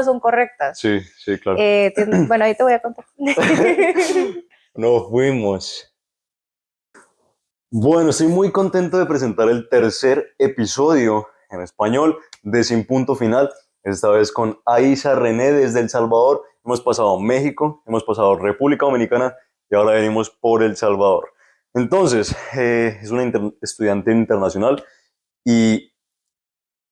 son correctas. Sí, sí, claro. Bueno, ahí te voy a contar. Nos fuimos. Bueno, estoy muy contento de presentar el tercer episodio en español de Sin Punto Final, esta vez con Aiza René desde El Salvador. Hemos pasado México, hemos pasado República Dominicana y ahora venimos por El Salvador. Entonces, es una estudiante internacional y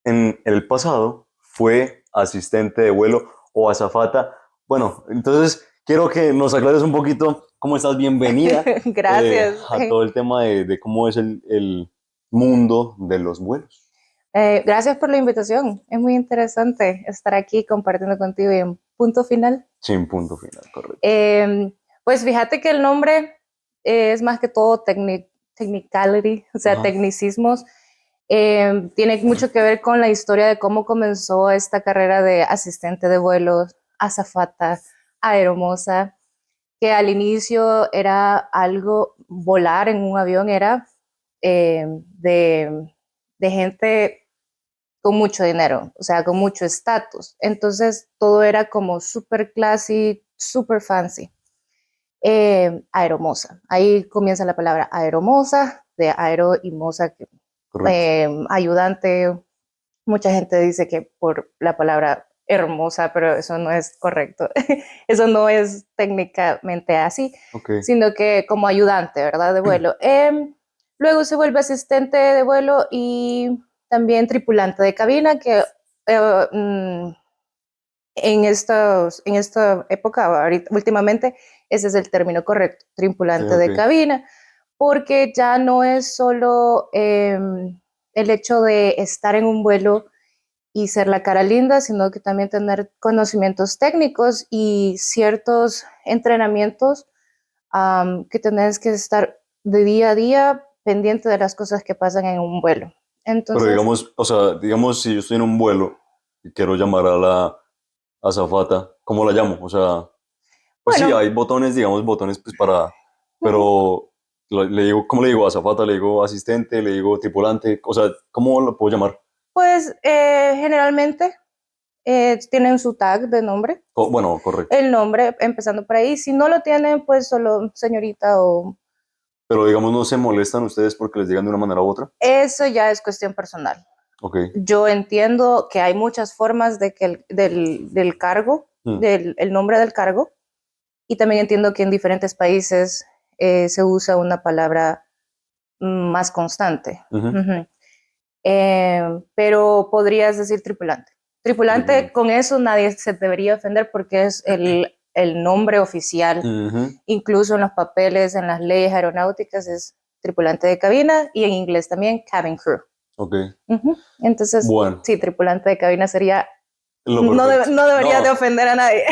en el pasado fue asistente de vuelo o azafata. Bueno, entonces quiero que nos aclares un poquito cómo estás. Bienvenida Gracias. a todo el tema de cómo es el mundo de los vuelos. Gracias por la invitación. Es muy interesante estar aquí compartiendo contigo y en punto final. Sin punto final, correcto. Pues fíjate que el nombre es más que todo technicality, o sea, Ajá. tecnicismos. Tiene mucho que ver con la historia de cómo comenzó esta carrera de asistente de vuelos, azafata, aeromoza, que al inicio era algo, volar en un avión era eh, de, de gente con mucho dinero, o sea, con mucho estatus. Entonces todo era como super classy, super fancy. Aeromoza, ahí comienza la palabra aeromoza, de aero y moza, Correcto. ayudante. Mucha gente dice que por la palabra hermosa, pero eso no es correcto. Eso no es técnicamente así, Ok. sino que como ayudante, ¿verdad? De vuelo. Luego se vuelve asistente de vuelo y también tripulante de cabina, que en esta época, ahorita, últimamente, ese es el término correcto, Ok, tripulante ok. de cabina, porque ya no es solo el hecho de estar en un vuelo y ser la cara linda, sino que también tener conocimientos técnicos y ciertos entrenamientos que tenés que estar de día a día pendiente de las cosas que pasan en un vuelo. Pero Entonces, digamos, o sea, digamos si yo estoy en un vuelo y quiero llamar a la azafata, ¿cómo la llamo? O sea, pues sí, bueno, hay botones, digamos, botones pues para, uh-huh. pero le digo, ¿cómo le digo? Azafata, le digo asistente, le digo tripulante, o sea, ¿cómo lo puedo llamar? Pues generalmente tienen su tag de nombre, Bueno, correcto. el nombre empezando por ahí. Si no lo tienen, pues solo señorita o Pero digamos, ¿no se molestan ustedes porque les digan de una manera u otra? eso ya es cuestión personal. Ok. Yo entiendo que hay muchas formas de que del cargo, Mm, del el nombre del cargo, y también entiendo que en diferentes países se usa una palabra más constante. ujú. Uh-huh. Pero podrías decir tripulante. Tripulante, Tripulante. con eso nadie se debería ofender porque es el nombre oficial, Ujú. incluso en los papeles, en las leyes aeronáuticas, es tripulante de cabina y en inglés también cabin crew. Ok. Uh-huh. Entonces, Bueno, sí, tripulante de cabina sería, lo perfecto. no debería de No, ofender a nadie,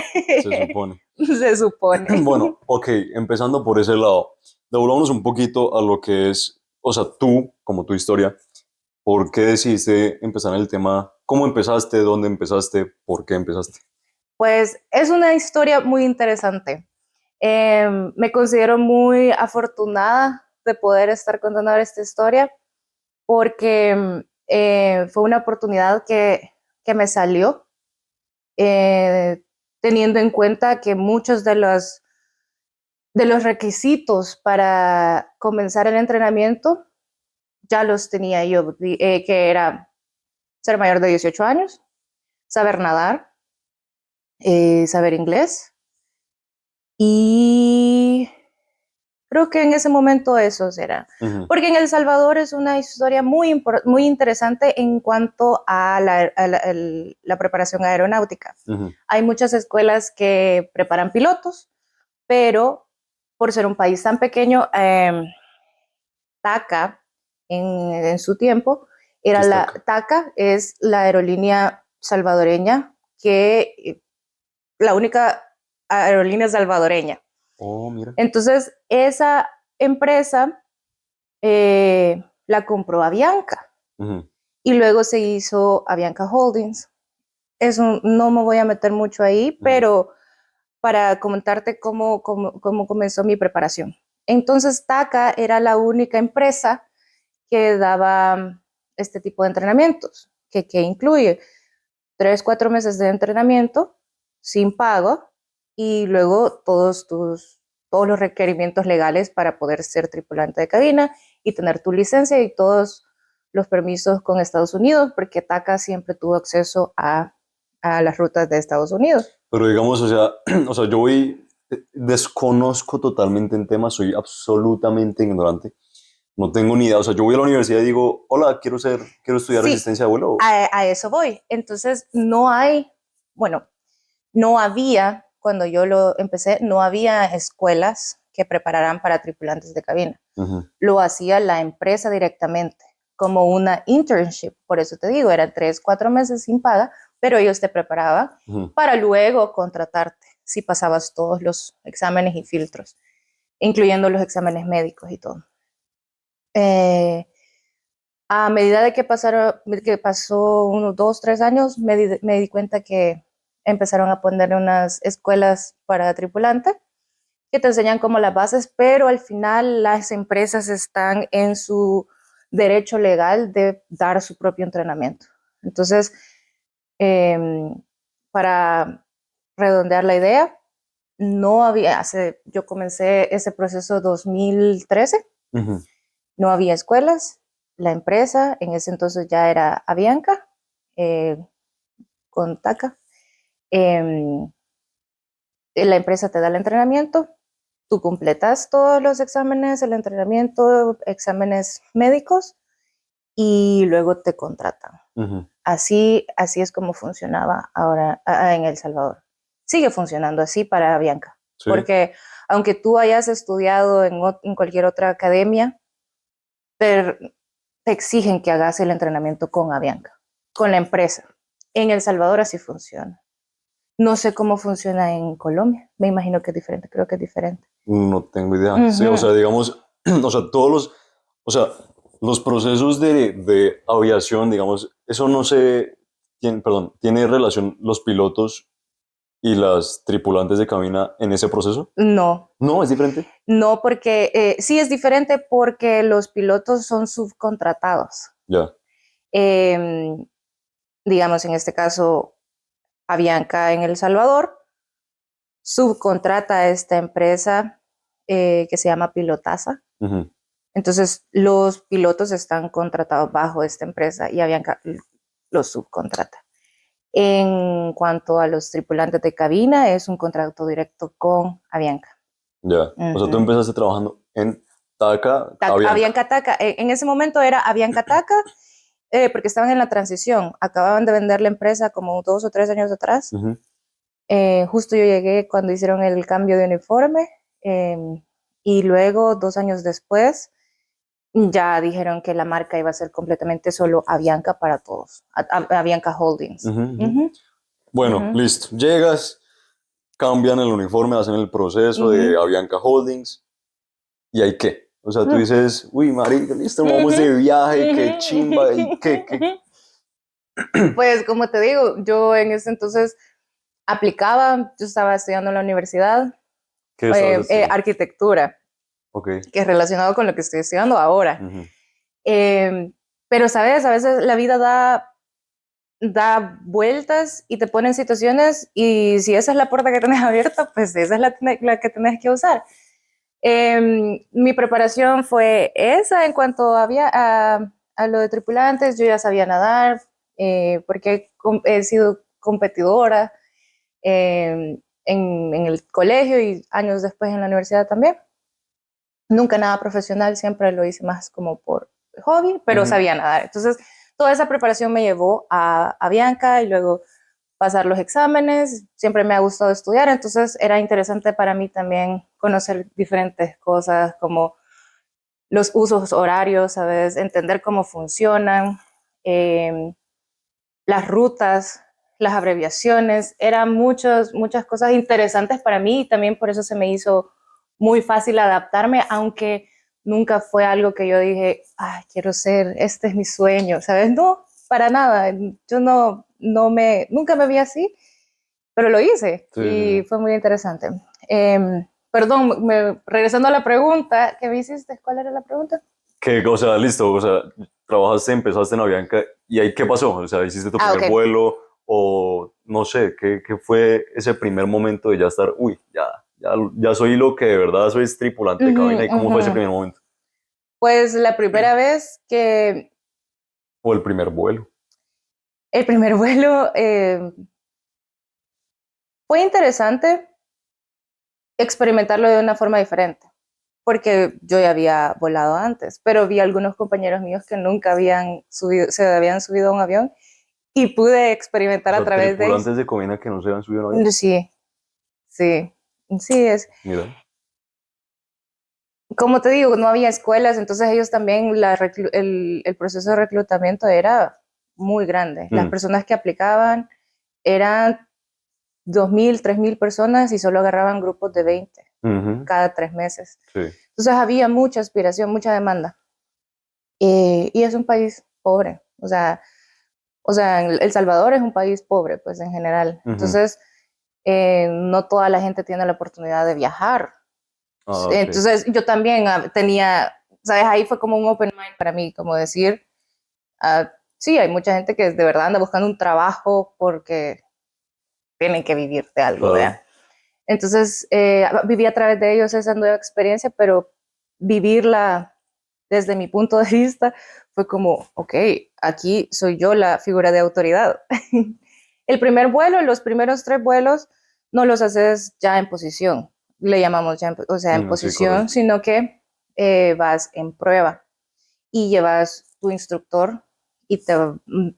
se supone. se supone. Bueno, ok, empezando por ese lado, devolvámonos un poquito a lo que es, o sea, tú, como tu historia, ¿por qué decidiste empezar en el tema? ¿Cómo empezaste? ¿Dónde empezaste? ¿Por qué empezaste? Pues es una historia muy interesante. Me considero muy afortunada de poder estar contando ahora esta historia porque fue una oportunidad que me salió eh, teniendo en cuenta que muchos de los requisitos para comenzar el entrenamiento ya los tenía yo, que era ser mayor de 18 años, saber nadar, saber inglés y creo que en ese momento eso será. Ujú. Porque en El Salvador es una historia muy interesante en cuanto a la preparación aeronáutica. Ujú. Hay muchas escuelas que preparan pilotos, pero por ser un país tan pequeño, TACA en su tiempo, ¿Qué era está la acá? TACA es la aerolínea salvadoreña que la única aerolínea salvadoreña. Oh, mira. Entonces, esa empresa la compró Avianca Ujú. y luego se hizo Avianca Holdings. Eso no me voy a meter mucho ahí, Ujú. pero para comentarte cómo comenzó mi preparación. Entonces, TACA era la única empresa que daba este tipo de entrenamientos, que incluye 3, 4 meses de entrenamiento sin pago y luego todos los requerimientos legales para poder ser tripulante de cabina y tener tu licencia y todos los permisos con Estados Unidos, porque TACA siempre tuvo acceso a las rutas de Estados Unidos. Pero digamos, o sea, desconozco totalmente en temas, soy absolutamente ignorante. No tengo ni idea. O sea, yo voy a la universidad y digo, hola, quiero estudiar Sí, resistencia de vuelo. a eso voy. Entonces, no había, cuando yo lo empecé, no había escuelas que prepararan para tripulantes de cabina. Lo hacía la empresa directamente, como una internship. Por eso te digo, eran 3, 4 meses sin paga, pero ellos te preparaban para luego contratarte si pasabas todos los exámenes y filtros, incluyendo los exámenes médicos y todo. A medida de que pasó unos 2, 3 años, me di cuenta que empezaron a poner unas escuelas para tripulante que te enseñan como las bases, pero al final las empresas están en su derecho legal de dar su propio entrenamiento. Entonces, para redondear la idea, yo comencé ese proceso en 2013, no había escuelas, la empresa en ese entonces ya era Avianca, con TACA. La empresa te da el entrenamiento, tú completas todos los exámenes, el entrenamiento, exámenes médicos y luego te contratan. Así es como funcionaba ahora en El Salvador. Sigue funcionando así para Avianca, sí. Porque aunque tú hayas estudiado en cualquier otra academia, te exigen que hagas el entrenamiento con Avianca, con la empresa. En El Salvador así funciona. No sé cómo funciona en Colombia. Me imagino que es diferente, creo que es diferente. No tengo idea. Sí, o sea, digamos, o sea, los procesos de aviación, digamos, eso no se, ¿tiene relación los pilotos y las tripulantes de cabina en ese proceso? No. ¿No? ¿Es diferente? No, porque sí es diferente porque los pilotos son subcontratados. Ya. Digamos, en este caso, Avianca en El Salvador subcontrata a esta empresa que se llama Pilotaza. Entonces, los pilotos están contratados bajo esta empresa y Avianca los subcontrata. En cuanto a los tripulantes de cabina, es un contrato directo con Avianca. Ya. O sea, tú empezaste trabajando en TACA, Avianca TACA. En ese momento era Avianca TACA, porque estaban en la transición. Acababan de vender la empresa como 2 o 3 años atrás. Justo yo llegué cuando hicieron el cambio de uniforme y luego 2 años después ya dijeron que la marca iba a ser completamente solo Avianca para todos, Avianca Holdings. Bueno, listo. Llegas, cambian el uniforme, hacen el proceso de Avianca Holdings y ¿hay qué? O sea, tú dices, uy, marica, listo, vamos de viaje, qué chimba, y qué. Pues como te digo, yo en ese entonces aplicaba, yo estaba estudiando en la universidad, arquitectura, que es relacionado con lo que estoy estudiando ahora. Pero, ¿sabes? A veces la vida da vueltas y te pone en situaciones y si esa es la puerta que tenés abierta, pues esa es la que tenés que usar. Mi preparación fue esa en cuanto a lo de tripulantes. Yo ya sabía nadar porque he sido competidora en el colegio y años después en la universidad también. Nunca nada profesional, siempre lo hice más como por hobby, pero sabía nadar. Entonces, toda esa preparación me llevó a Avianca y luego pasar los exámenes. Siempre me ha gustado estudiar, entonces era interesante para mí también conocer diferentes cosas como los usos horarios, ¿sabes? Entender cómo funcionan, las rutas, las abreviaciones. Eran muchas cosas interesantes para mí y también por eso se me hizo muy fácil adaptarme, aunque nunca fue algo que yo dije, ay, quiero ser, este es mi sueño, ¿sabes? No, para nada. Yo nunca me vi así, pero lo hice y fue muy interesante. Perdón, regresando a la pregunta que me hiciste, ¿cuál era la pregunta? O sea, listo, o sea, trabajaste, empezaste en Avianca y ahí, ¿qué pasó? O sea, ¿hiciste tu primer vuelo o no sé, ¿qué fue ese primer momento de ya estar, uy, ya soy lo que de verdad soy, es tripulante de Ujú, cabina? ¿Y cómo fue ese ujú. primer momento? Pues la primera vez que O el primer vuelo. el primer vuelo fue interesante experimentarlo de una forma diferente, porque yo ya había volado antes, pero vi algunos compañeros míos que nunca habían subido, se habían subido a un avión y pude O experimentar a sea, través de tripulantes de cabina que no se habían subido a un avión. sí, sí, sí es. Mira. Como te digo, no había escuelas, entonces ellos también, el proceso de reclutamiento era muy grande. Las Mm, personas que aplicaban eran 2.000, 3.000 personas y solo agarraban grupos de 20 ujú, cada 3 meses. sí, Entonces había mucha aspiración, mucha demanda. Y es un país pobre, o sea, El Salvador es un país pobre, pues en general. ujú. Entonces, no toda la gente tiene la oportunidad de viajar. Ah, ok. Entonces, yo también tenía, ¿sabes? Ahí fue como un open mind para mí, como decir, sí, hay mucha gente que de verdad anda buscando un trabajo porque tienen que vivir de algo, Claro. ¿verdad? Entonces, viví a través de ellos esa nueva experiencia, pero vivirla desde mi punto de vista fue como, ok, aquí soy yo la figura de autoridad. El primer vuelo, los primeros 3 vuelos, no los haces ya en posición, le llamamos ya, o sea, en Sí, posición, correcto. sino que vas en prueba y llevas tu instructor y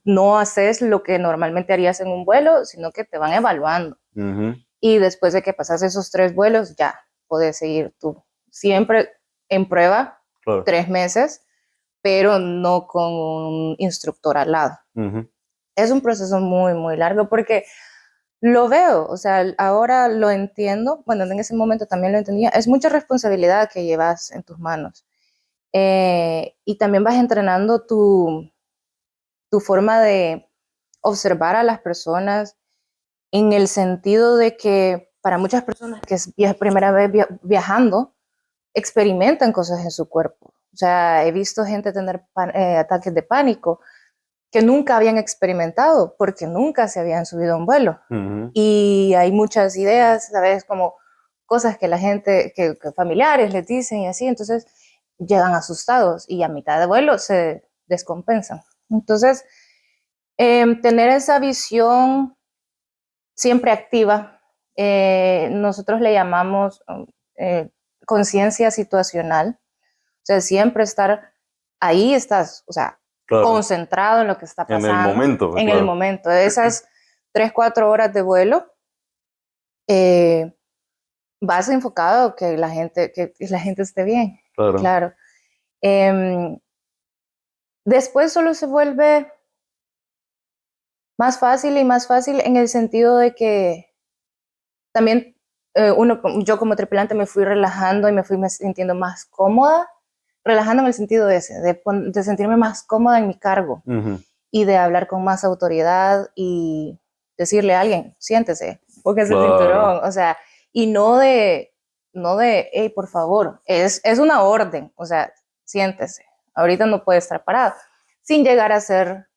no haces lo que normalmente harías en un vuelo, sino que te van evaluando. Ujú, Y después de que pasas esos 3 vuelos, ya puedes seguir tú. Siempre en prueba, claro. 3 meses, pero no con un instructor al lado. Ujú, Es un proceso muy, muy largo porque lo veo, o sea, ahora lo entiendo, bueno, en ese momento también lo entendía, es mucha responsabilidad que llevas en tus manos. Y también vas entrenando tu forma de observar a las personas en el sentido de que para muchas personas que es primera vez viajando, experimentan cosas en su cuerpo. O sea, he visto gente tener ataques de pánico que nunca habían experimentado porque nunca se habían subido a un vuelo. ujú, Y hay muchas ideas, ¿sabes? Como cosas que la gente, que familiares les dicen y así, entonces llegan asustados y a mitad de vuelo se descompensan. Entonces, tener esa visión siempre activa, nosotros le llamamos eh, conciencia situacional, o sea, siempre estar ahí, estás, o sea, claro. concentrado en lo que está En el pasando, momento, en el claro. momento. De esas 3, 4 horas de vuelo, eh, vas enfocado que la gente esté bien, Claro. claro. Em, Después solo se vuelve más fácil y más fácil en el sentido de que también yo como tripulante me fui relajando y me fui sintiendo más cómoda, relajando en el sentido ese, de sentirme más cómoda en mi cargo Ujú, y de hablar con más autoridad y decirle a alguien, siéntese, póngase el claro. cinturón, o sea, y no de, hey, por favor, es una orden, o sea, siéntese, ahorita no puede estar parado, sin llegar a ser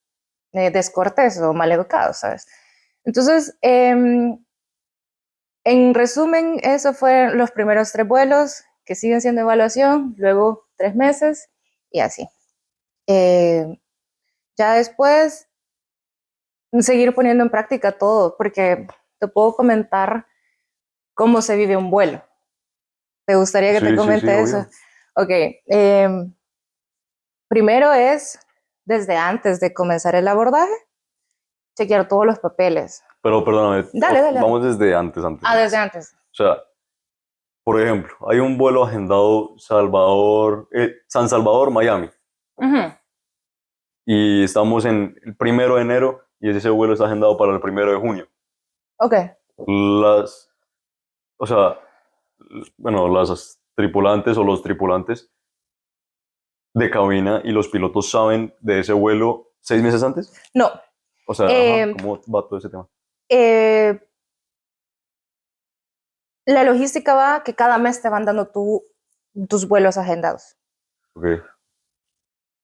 descortés o maleducado, ¿sabes? Entonces, en resumen, eso fueron los primeros 3 vuelos que siguen siendo evaluación, luego 3 meses y así. Eh, ya después, seguir poniendo en práctica todo, porque te puedo comentar cómo se vive un vuelo. ¿Te gustaría que te Sí, sí, sí, comente eso? obvio. Ok, primero es, desde antes de comenzar el abordaje, chequear todos los papeles. Pero perdóname, Dale, dale, dale. vamos desde antes, antes, Desde antes. antes. O sea, por ejemplo, hay un vuelo agendado San Salvador, Miami, Ujú. y estamos en el 1 de enero y ese vuelo está agendado para el 1 de junio. Ok. Las, o sea, bueno, las tripulantes o los tripulantes de cabina y los pilotos saben de ese vuelo 6 meses antes. No. O sea, ajá, Eh, ¿cómo va todo ese tema? eh, La logística va que cada mes te van dando tus vuelos agendados. Ok.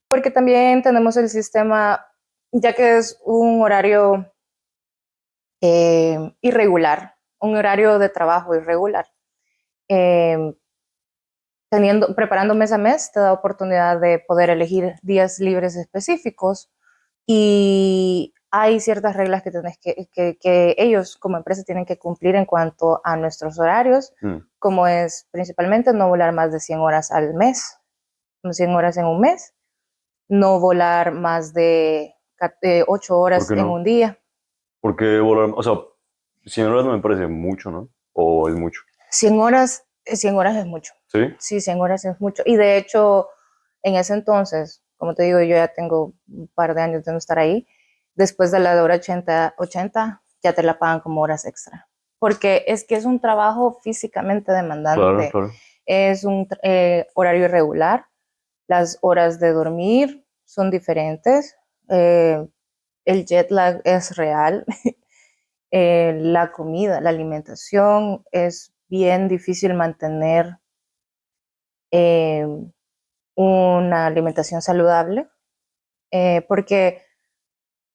Porque también tenemos el sistema, ya que es un horario irregular, un horario de trabajo irregular. Eh, Preparando mes a mes, te da oportunidad de poder elegir días libres específicos y hay ciertas reglas que, que ellos como empresa tienen que cumplir en cuanto a nuestros horarios, como es principalmente no volar más de 100 horas al mes, 100 horas en un mes, no volar más de 8 ¿Por horas qué en no? un día. Porque volar, o sea, 100 horas no me parece mucho, ¿no? ¿O es mucho? 100 horas es mucho. ¿Sí? Sí, 100 horas es mucho. Y de hecho, en ese entonces, como te digo, yo ya tengo un par de años de no estar ahí, después de la hora 80 ya te la pagan como horas extra. Porque es que es un trabajo físicamente Claro, demandante, claro. es un horario irregular, las horas de dormir son diferentes, el jet lag es real, la comida, la alimentación es bien difícil mantener eh, una alimentación saludable, porque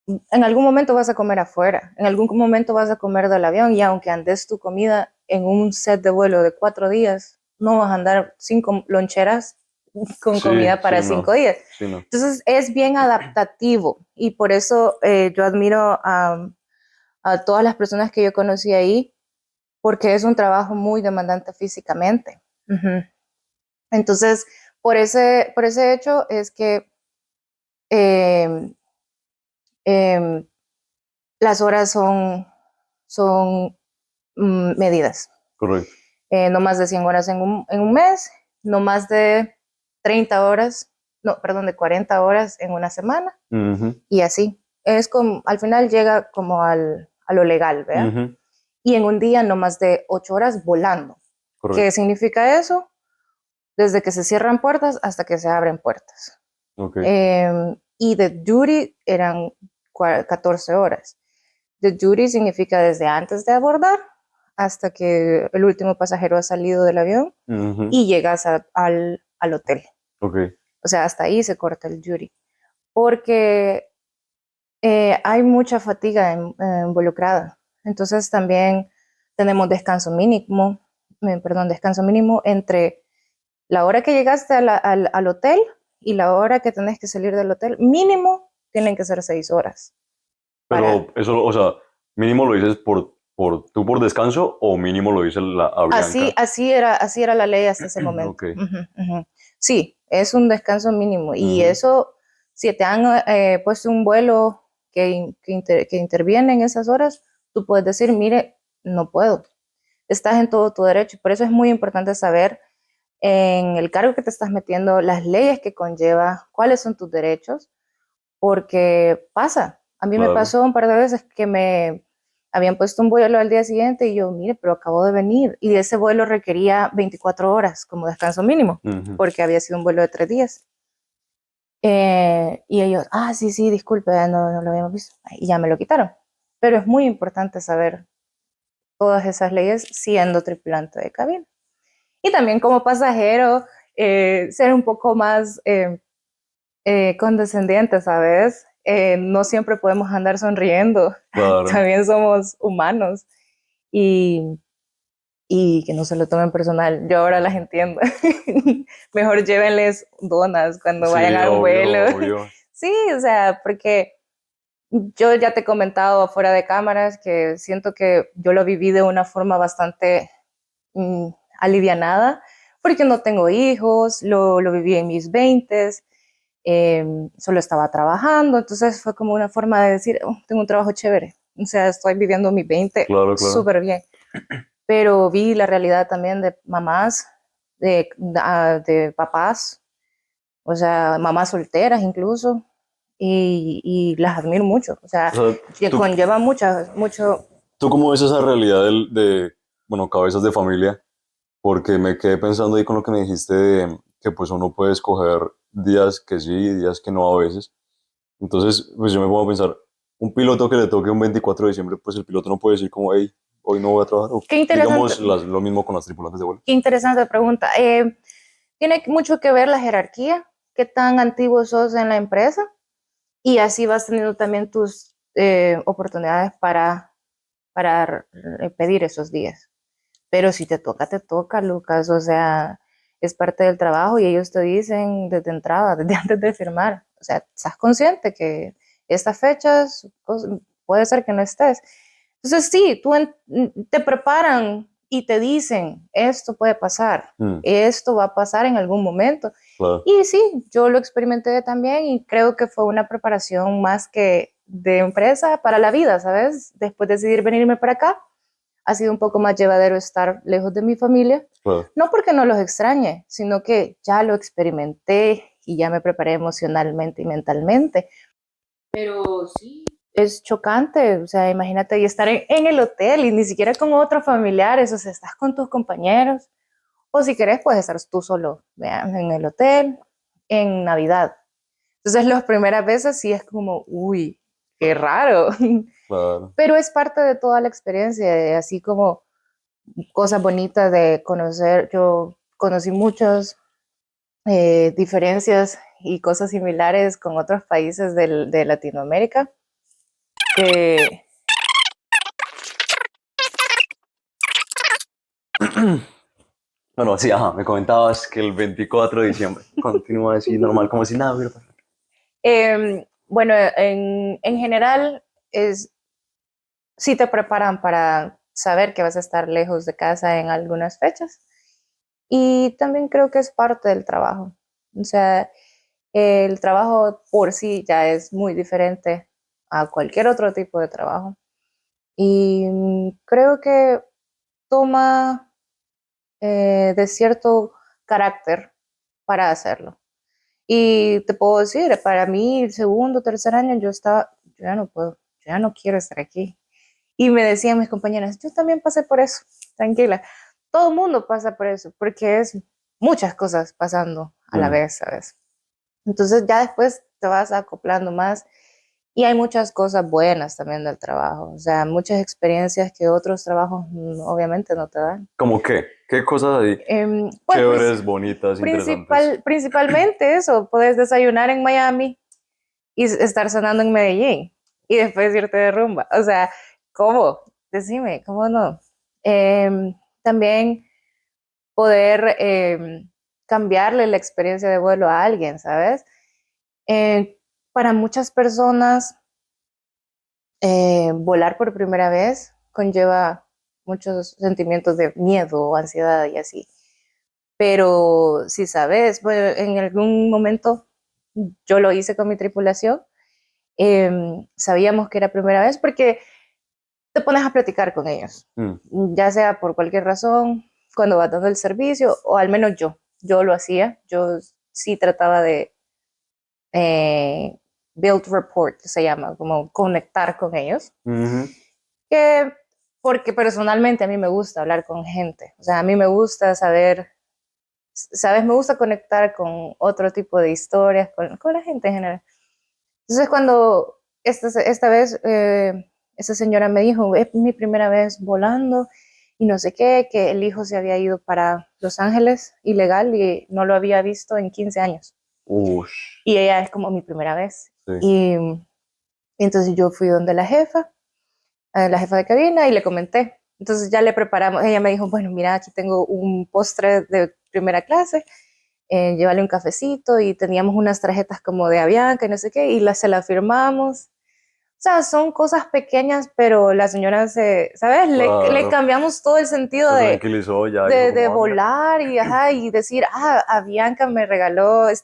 en algún momento vas a comer afuera, en algún momento vas a comer del avión y aunque andes tu comida en un set de vuelo de 4 días, no vas a andar 5 loncheras con Sí, comida sí, para no. 5 días. Sí, no. Entonces es bien adaptativo y por eso yo admiro a todas las personas que yo conocí ahí, porque es un trabajo muy demandante físicamente. Uh-huh. Entonces, por ese hecho es que eh, eh, las horas son medidas. Correcto. No más de 100 horas en un mes, no más de 30 horas, no, perdón, de 40 horas en una semana Ujú, y así. Es como, al final llega como a lo legal, ¿verdad? ujú, Y en un día no más de 8 horas volando. ¿Qué correcto. significa eso? Desde que se cierran puertas hasta que se abren puertas. Ok. Y de duty eran 14 horas. The duty significa desde antes de abordar hasta que el último pasajero ha salido del avión Ujú, y llegas al hotel. ok. O sea, hasta ahí se corta el duty. Porque hay mucha fatiga involucrada. Entonces también tenemos descanso mínimo entre la hora que llegaste al hotel y la hora que tenés que salir del hotel. Mínimo tienen que ser 6 horas. Pero Para, eso, o sea, mínimo lo dices tú por descanso o mínimo lo dice la Avianca. así era la ley hasta ese momento. Ok, Uh-huh, uh-huh. Sí, es un descanso mínimo. Y ujú, eso, si te han puesto un vuelo que interviene en esas horas, tú puedes decir, mire, no puedo. Estás en todo tu derecho. Por eso es muy importante saber en el cargo que te estás metiendo, las leyes que conlleva, cuáles son tus derechos, porque pasa. A mí me claro. pasó un par de veces que me habían puesto un vuelo al día siguiente y yo, mire, pero acabo de venir. Y ese vuelo requería 24 horas como descanso mínimo, Ujú, porque había sido un vuelo de 3 días. Y ellos, sí, sí, disculpe, no lo habíamos visto. Y ya me lo quitaron. Pero es muy importante saber todas esas leyes siendo tripulante de cabina. Y también como pasajero, ser un poco más condescendiente, ¿sabes? No siempre podemos andar sonriendo, claro. también somos humanos y, y que no se lo tomen personal. Yo ahora las entiendo. Mejor llévenles donas cuando Sí, vayan al obvio, vuelo. obvio. Sí, o sea, porque yo ya te he comentado afuera de cámaras que siento que yo lo viví de una forma bastante mm, alivianada, porque no tengo hijos, lo viví en mis 20, solo estaba trabajando, entonces fue como una forma de decir, "Oh, tengo un trabajo chévere, o sea, estoy viviendo mi 20 Claro, claro. súper bien, pero vi la realidad también de mamás, de papás, o sea, mamás solteras incluso, y las admiro mucho, o sea, O sea, que ¿tú, conlleva mucho. tú cómo ves esa realidad bueno, cabezas de familia? Porque me quedé pensando ahí con lo que me dijiste de que pues uno puede escoger días que sí, días que no a veces. Entonces, pues yo me pongo a pensar, un piloto que le toque un 24 de diciembre, pues el piloto no puede decir como, hey, hoy no voy a trabajar. O, Qué interesante, digamos lo mismo con las tripulantes de vuelo. qué interesante pregunta. Tiene mucho que ver la jerarquía, qué tan antiguo sos en la empresa y así vas teniendo también tus oportunidades para para pedir esos días. Pero si te toca, Lucas, o sea, es parte del trabajo y ellos te dicen desde entrada, desde antes de firmar, o sea, estás consciente que estas fechas pues, puede ser que no estés. Entonces sí, te preparan y te dicen, esto puede pasar, esto va a pasar en algún momento. Claro. Y sí, yo lo experimenté también y creo que fue una preparación más que de empresa para la vida, ¿sabes? Después de decidir venirme para acá, ha sido un poco más llevadero estar lejos de mi familia. Claro. No porque no los extrañe, sino que ya lo experimenté y ya me preparé emocionalmente y mentalmente. Pero sí, es chocante, o sea, imagínate y estar en el hotel y ni siquiera con otros familiares, o sea, estás con tus compañeros, o si querés, puedes estar tú solo, vean, en el hotel, en Navidad. Entonces, las primeras veces sí es como, uy, qué raro, Claro. pero es parte de toda la experiencia, así como cosas bonitas de conocer, yo conocí muchas diferencias y cosas similares con otros países de Latinoamérica que Bueno, sí, ajá, me comentabas que el 24 de diciembre continúa así normal, como si nada hubiera pasado. bueno, en general es sí te preparan para saber que vas a estar lejos de casa en algunas fechas y también creo que es parte del trabajo. O sea, el trabajo por sí ya es muy diferente a cualquier otro tipo de trabajo y creo que toma de cierto carácter para hacerlo. Y te puedo decir, para mí, el segundo, tercer año, yo ya no puedo, yo ya no quiero estar aquí. Y me decían mis compañeras, yo también pasé por eso, tranquila. Todo el mundo pasa por eso, porque es muchas cosas pasando a la vez, ¿sabes? Entonces ya después te vas acoplando más y hay muchas cosas buenas también del trabajo, o sea, muchas experiencias que otros trabajos obviamente no te dan. ¿Cómo qué? ¿Qué cosas ahí Pues chéveres, bonitas, interesantes? principalmente eso, puedes desayunar en Miami y estar sonando en Medellín y después irte de rumba. O sea, ¿cómo? Decime, ¿cómo no? También poder cambiarle la experiencia de vuelo a alguien, ¿sabes? Para muchas personas, volar por primera vez conlleva muchos sentimientos de miedo o ansiedad y así. Pero si sabes, bueno, en algún momento yo lo hice con mi tripulación, sabíamos que era primera vez porque te pones a platicar con ellos, ya sea por cualquier razón, cuando vas dando el servicio, o al menos yo lo hacía, yo sí trataba de build rapport, se llama, como conectar con ellos, que porque personalmente a mí me gusta hablar con gente, o sea, a mí me gusta saber, sabes, me gusta conectar con otro tipo de historias, con la gente en general. Entonces cuando esta vez esa señora me dijo, es mi primera vez volando y no sé qué, que el hijo se había ido para Los Ángeles ilegal y no lo había visto en 15 años. Ush, Y ella es como mi primera vez. sí. Y entonces yo fui donde la jefa de cabina y le comenté. Entonces ya le preparamos, ella me dijo, bueno, mira, aquí tengo un postre de primera clase, llévale un cafecito y teníamos unas tarjetas como de Avianca y no sé qué, y se la firmamos. O sea, son cosas pequeñas, pero la señora ¿sabes? Le Claro, cambiamos todo el sentido se tranquilizó, ya dijo de como, ah, mira. volar y, ajá, y decir, Avianca me regaló o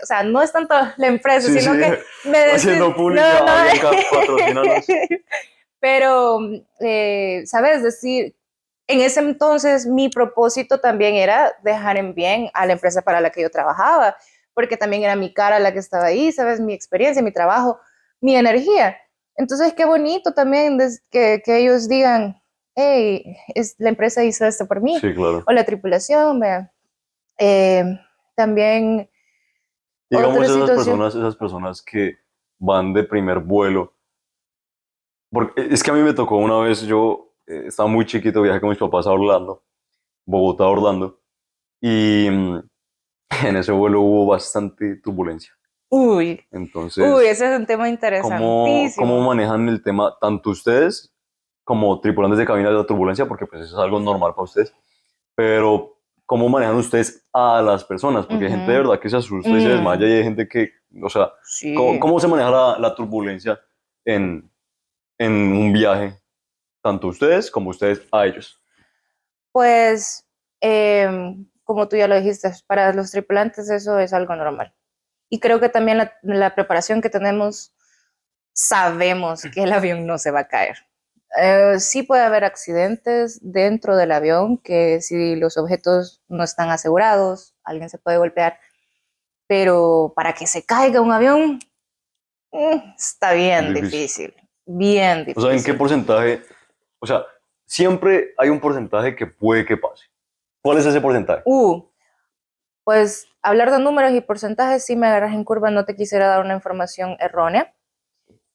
sea, no es tanto la empresa, Sí, sí, sino que me haciendo no, publicidad, no, Avianca, patrocínanos. pero, ¿sabes? Decir, en ese entonces mi propósito también era dejar en bien a la empresa para la que yo trabajaba, porque también era mi cara la que estaba ahí, ¿sabes? Mi experiencia, mi trabajo, mi energía. Entonces, qué bonito también que ellos digan, hey, la empresa hizo esto por mí, Sí, claro. o la tripulación, vea. Eh, también Digamos otra situación. esas personas que van de primer vuelo, porque es que a mí me tocó una vez, yo estaba muy chiquito, viajé con mis papás a Orlando, Bogotá a Orlando, y en ese vuelo hubo bastante turbulencia. Uy, uy, Entonces, ese es un tema ¿cómo interesantísimo. manejan el tema tanto ustedes? como tripulantes de cabina de la turbulencia, porque pues eso es algo normal para ustedes, pero ¿cómo manejan ustedes a las personas? Porque hay gente de Ujú. verdad que se asusta y se desmaya y Mm, hay gente que, o sea, ¿cómo, sí. cómo se maneja la turbulencia en, en un viaje, tanto ustedes como ustedes a ellos? Pues, como tú ya lo dijiste, para los tripulantes eso es algo normal. Y creo que también la preparación que tenemos, sabemos que el avión no se va a caer. Sí puede haber accidentes dentro del avión, que si los objetos no están asegurados, alguien se puede golpear, pero para que se caiga un avión, está Es difícil. bien O sea, ¿en qué difícil. porcentaje? O sea, siempre hay un porcentaje que puede que pase. ¿Cuál es ese porcentaje? Uh, pues hablar de números y porcentajes, sí me agarras en curva, no te quisiera dar una información errónea,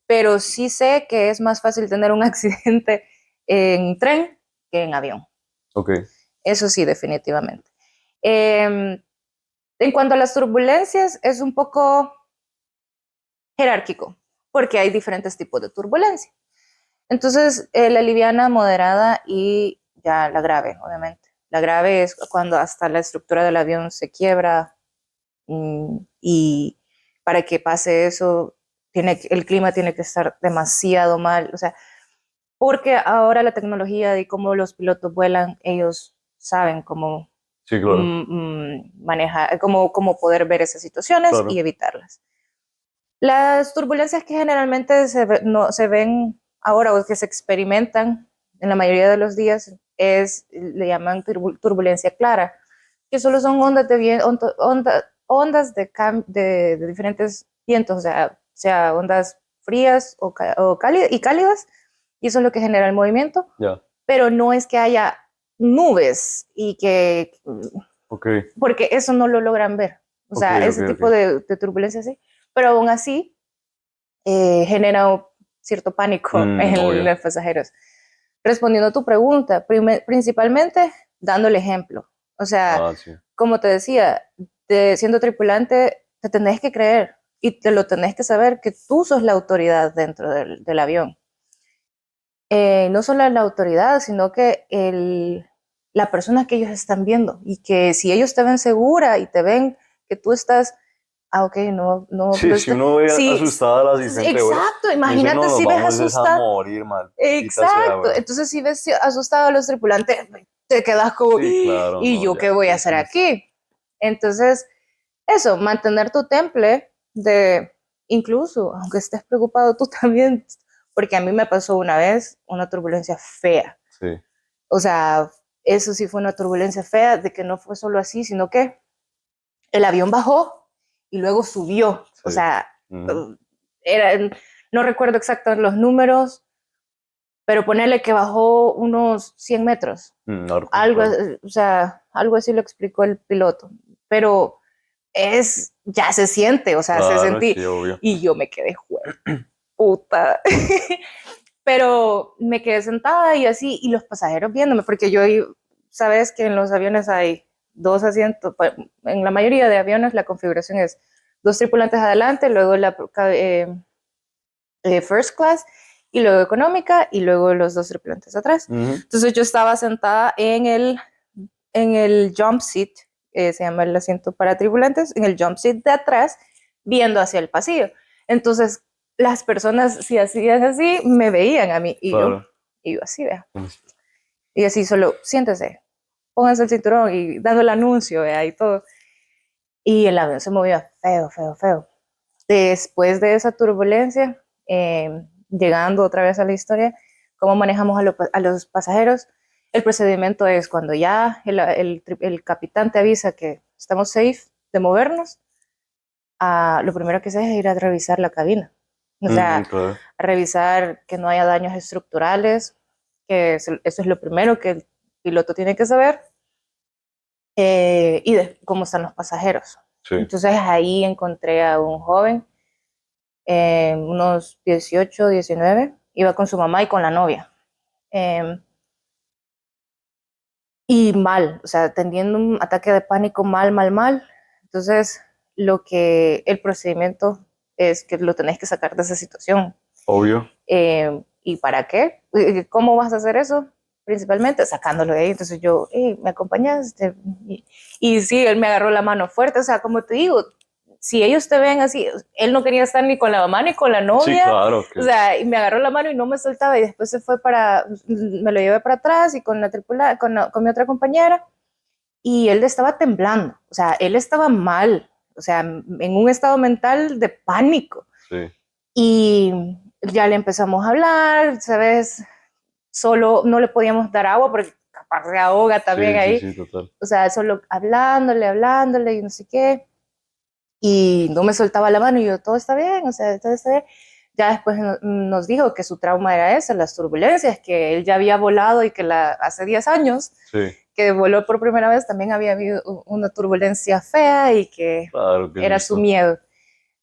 pero sí sé que es más fácil tener un accidente en tren que en avión. Ok, Eso sí, definitivamente. Eh, en cuanto a las turbulencias, es un poco jerárquico, porque hay diferentes tipos de turbulencia. Entonces, la liviana, moderada y ya la grave, obviamente. La grave es cuando hasta la estructura del avión se quiebra, y para que pase eso, el clima tiene que estar demasiado mal. O sea, porque ahora la tecnología de cómo los pilotos vuelan, ellos saben cómo sí, claro, manejar, cómo poder ver esas situaciones y claro. evitarlas. Las turbulencias que generalmente no, se ven ahora o que se experimentan en la mayoría de los días le llaman turbulencia clara, que solo son ondas de diferentes vientos, sea ondas frías o cálidas, y eso es lo que genera el movimiento, Ya, pero no es que haya nubes ok, porque eso no lo logran ver. O ok, sea, ok, ese tipo ok. de turbulencia sí, pero aún así genera cierto pánico en Obvio. los pasajeros. Respondiendo a tu pregunta, principalmente dando el ejemplo. O sea, Ah, sí. como te decía, siendo tripulante, te tenés que creer y te lo tenés que saber que tú sos la autoridad dentro del avión. No solo la autoridad, sino que la persona que ellos están viendo, y que si ellos te ven segura y te ven que tú estás, ok, no, no, Sí, si uno ve sí, asustada al asistente de vuelo, exacto, me dice, no, imagínate nos si ves vamos es a asustado, morir, maldita sea, exacto, weón. entonces si ves asustado a los tripulantes, te quedas como, Sí, claro, ¿y no, yo ya, qué voy a hacer eso no es. aquí? Entonces, eso, mantener tu temple incluso, aunque estés preocupado tú también, porque a mí me pasó una vez una turbulencia fea. Sí, O sea, eso sí fue una turbulencia fea, de que no fue solo así, sino que el avión bajó y luego subió. O sí. sea, Ujú. era, no recuerdo exactos los números, pero ponerle que bajó unos 100 metros. Narco, Algo, claro. o sea, algo así lo explicó el piloto. Pero ya se siente, o sea, se Claro, sentí. sí, obvio. Y yo me quedé, puta. Pero me quedé sentada y así, y los pasajeros viéndome, porque sabes que en los aviones hay dos asientos, en la mayoría de aviones la configuración es dos tripulantes adelante, luego first class, y luego económica, y luego los dos tripulantes atrás. Ujú. Entonces yo estaba sentada en el jump seat, se llama el asiento para tripulantes, en el jump seat de atrás, viendo hacia el pasillo. Entonces, las personas, si hacían así, me veían a mí, Claro. y yo así, vea. Y así solo, siéntese, pónganse el cinturón, y dando el anuncio, vea, y todo. Y el avión se movía feo, feo, feo. Después de esa turbulencia, llegando otra vez a la historia, cómo manejamos a los pasajeros. El procedimiento es cuando ya el capitán te avisa que estamos safe de movernos, lo primero que se hace es ir a revisar la cabina. O sea, Claro. a revisar que no haya daños estructurales, eso es lo primero que el piloto tiene que saber, y de cómo están los pasajeros. Sí. Entonces ahí encontré a un joven, unos 18, 19, iba con su mamá y con la novia. Eh, y mal, o sea, teniendo un ataque de pánico mal, mal, mal. Entonces, el procedimiento es que lo tenés que sacar de esa situación. Obvio. ¿y para qué? ¿Cómo vas a hacer eso? Principalmente sacándolo de ahí. Entonces yo, ¿me acompañas? Y sí, él me agarró la mano fuerte. O sea, como te digo, si ellos te ven así, él no quería estar ni con la mamá ni con la Sí, novia. claro. O sea, y me agarró la mano y no me soltaba. Y después se fue me lo llevé para atrás y con con mi otra compañera. Y él estaba temblando. O sea, él estaba mal. O sea, en un estado mental de pánico. Sí. Y ya le empezamos a hablar, ¿sabes? Solo no le podíamos dar agua porque capaz se ahoga también ahí. Sí, total. O sea, solo hablándole y no sé qué. Y no me soltaba la mano y yo, todo está bien, o sea, todo está bien. Ya después nos dijo que su trauma era ese, las turbulencias, que él ya había volado y que hace 10 años Sí. que voló por primera vez también había habido una turbulencia fea y que Claro, qué era su susto. miedo.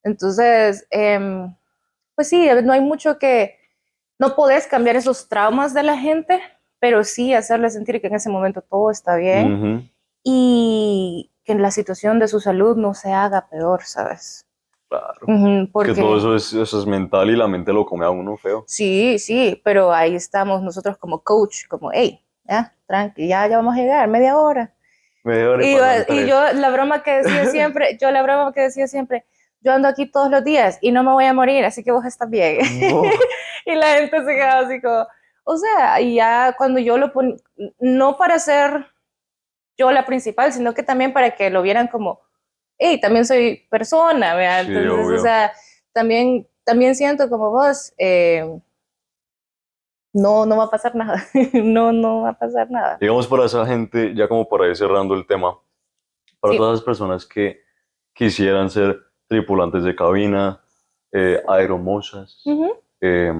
Entonces, pues sí, no hay mucho no podés cambiar esos traumas de la gente, pero sí hacerle sentir que en ese momento todo está bien Ujú. y que la situación de su salud no se haga peor, ¿sabes? Claro. Es que todo Porque eso es mental y la mente lo come a uno feo. sí, pero ahí estamos nosotros como coach, como, hey, ya, tranqui, ya vamos a llegar, media hora. Mejor y Y, pasan y tres. yo, la broma que decía siempre, yo ando aquí todos los días y no me voy a morir, así que vos estás bien. Bo- Y la gente se quedaba así como, o sea, y ya cuando yo lo ponía, no para ser yo la principal, sino que también para que lo vieran como, hey, también soy persona, ¿verdad? Sí, Entonces, o obvio. sea, también siento como vos, no va a pasar nada, no va a pasar nada. Digamos para esa gente, ya como para ir cerrando el tema, para Sí. todas las personas que quisieran ser tripulantes de cabina, aeromosas, Ujú. eh,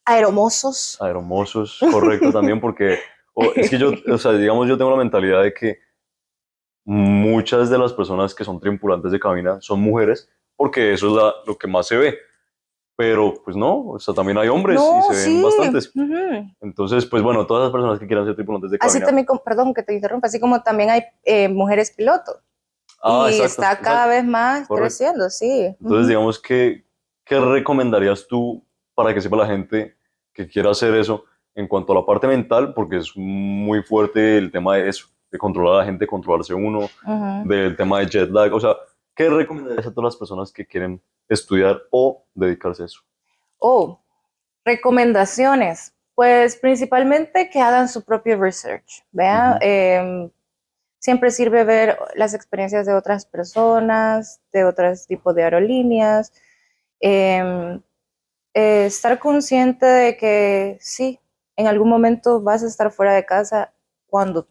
Aeromosos. aeromosos, correcto también, porque es que yo, o sea, digamos, yo tengo la mentalidad de que muchas de las personas que son tripulantes de cabina son mujeres, porque eso es lo que más se ve, pero pues no, o sea, también hay hombres y No, se ven sí. bastantes. Ujú. Entonces, pues bueno, todas las personas que quieran ser tripulantes de Así cabina. también, perdón que te interrumpa, así como también hay mujeres pilotos Ah, y exacto, está cada exacto, vez más correcto. creciendo, sí. Entonces, Ujú. digamos que, ¿qué recomendarías tú para que sepa la gente que quiera hacer eso en cuanto a la parte mental? Porque es muy fuerte el tema de eso, de controlar a la gente, controlarse uno, Ujú. del tema de jet lag. O sea, ¿qué recomendarías a todas las personas que quieren estudiar o dedicarse a eso? Oh, recomendaciones. Pues principalmente que hagan su propio research, ¿vea? Ujú. Siempre sirve ver las experiencias de otras personas, de otros tipos de aerolíneas. Em, Estar consciente de que sí, en algún momento vas a estar fuera de casa cuando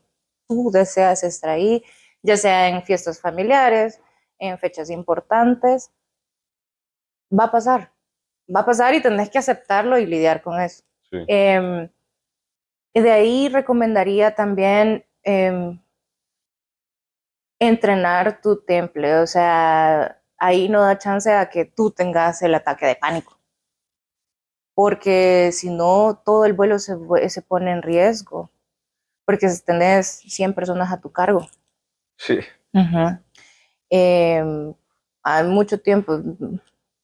tú deseas estar ahí, ya sea en fiestas familiares, en fechas importantes, va a pasar, va a pasar y tenés que aceptarlo y lidiar con eso. Sí, Eh, y de ahí recomendaría también entrenar tu temple, o sea, ahí no da chance a que tú tengas el ataque de pánico, porque si no, todo el vuelo se pone en riesgo, porque tenés 100 personas a tu cargo. sí, Ujú. Hay mucho tiempo,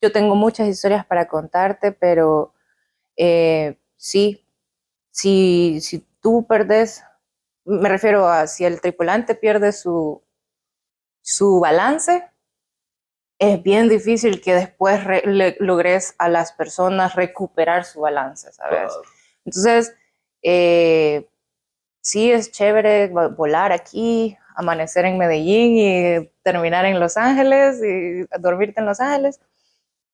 yo tengo muchas historias para contarte, pero sí, si tú perdes, me refiero a si el tripulante pierde su balance, es bien difícil que después logres a las personas recuperar su balance, ¿sabes? claro. Entonces, sí es chévere volar aquí, amanecer en Medellín y terminar en Los Ángeles y dormirte en Los Ángeles,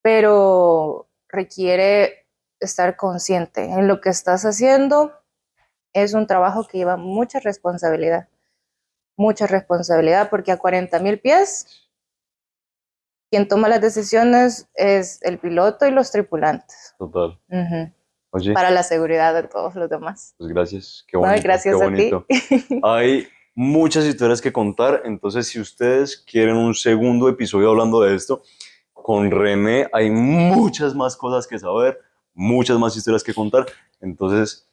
pero requiere estar consciente en lo que estás haciendo. Es un trabajo que lleva mucha responsabilidad, porque a 40.000 pies quien toma las decisiones es el piloto y los tripulantes. Total. Ujú. Oye, Para la seguridad de todos los demás. pues gracias, No, qué gracias a ti. bonito. Hay muchas historias que contar, entonces si ustedes quieren un segundo episodio hablando de esto, con René hay muchas más cosas que saber, muchas más historias que contar, entonces,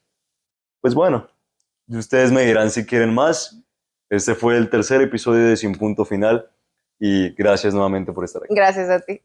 pues bueno, ustedes me dirán si quieren más. Este fue el tercer episodio de Sin Punto Final y gracias nuevamente por estar aquí. Gracias a ti.